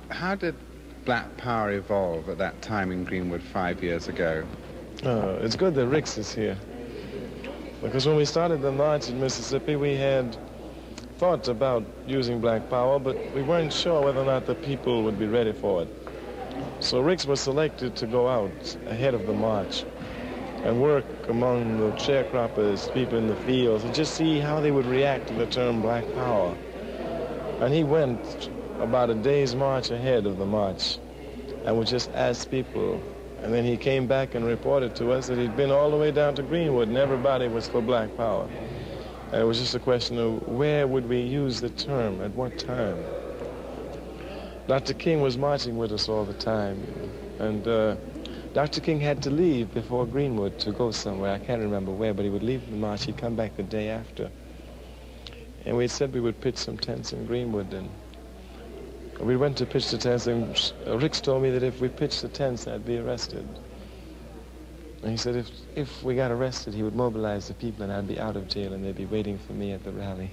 How did Black Power evolve at that time in Greenwood 5 years ago? It's good that Ricks is here. Because when we started the march in Mississippi, we had thought about using Black Power, but we weren't sure whether or not the people would be ready for it. So Ricks was selected to go out ahead of the march and work among the sharecroppers, people in the fields, and just see how they would react to the term Black Power. And he went about a day's march ahead of the march and would just ask people. And then he came back and reported to us that he'd been all the way down to Greenwood and everybody was for Black Power. And it was just a question of where would we use the term, at what time. Dr. King was marching with us all the time. And Dr. King had to leave before Greenwood to go somewhere. I can't remember where, but he would leave the march. He'd come back the day after. And we said we would pitch some tents in Greenwood. And we went to pitch the tents, and Ricks told me that if we pitched the tents, I'd be arrested. And he said if we got arrested, he would mobilize the people and I'd be out of jail and they'd be waiting for me at the rally.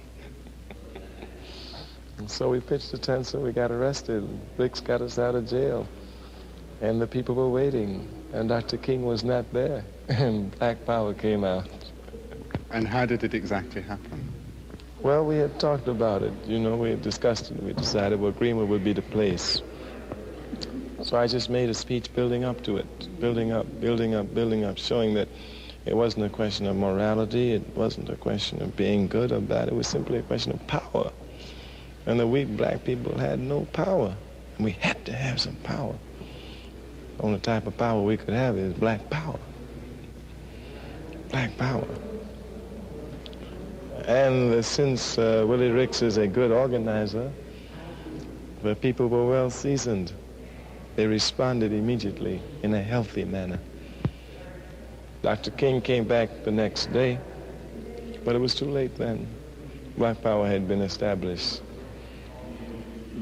And so we pitched the tents and we got arrested. Ricks got us out of jail. And the people were waiting. And Dr. King was not there. And Black Power came out. And how did it exactly happen? Well, we had talked about it. You know, we had discussed it. We decided, well, Greenwood would be the place. So I just made a speech building up to it. Building up, building up, building up, showing that it wasn't a question of morality. It wasn't a question of being good or bad. It was simply a question of power. And that we black people had no power. And we had to have some power. The only type of power we could have is Black Power. Black Power. And since Willie Ricks is a good organizer, the people were well seasoned. They responded immediately in a healthy manner. Dr. King came back the next day, but it was too late then. Black Power had been established.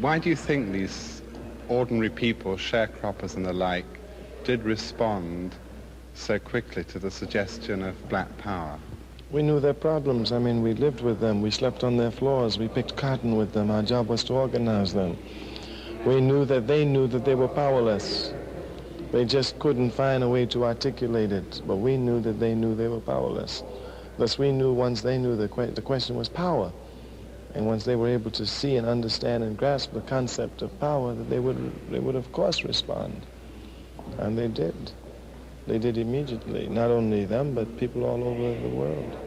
Why do you think these ordinary people, sharecroppers and the like, did respond so quickly to the suggestion of Black Power? We knew their problems. I mean, we lived with them. We slept on their floors. We picked cotton with them. Our job was to organize them. We knew that they were powerless. They just couldn't find a way to articulate it. But we knew that they knew they were powerless. Thus, we knew once they knew the question was power. And once they were able to see and understand and grasp the concept of power, that they would of course respond. And they did. They did immediately. Not only them, but people all over the world.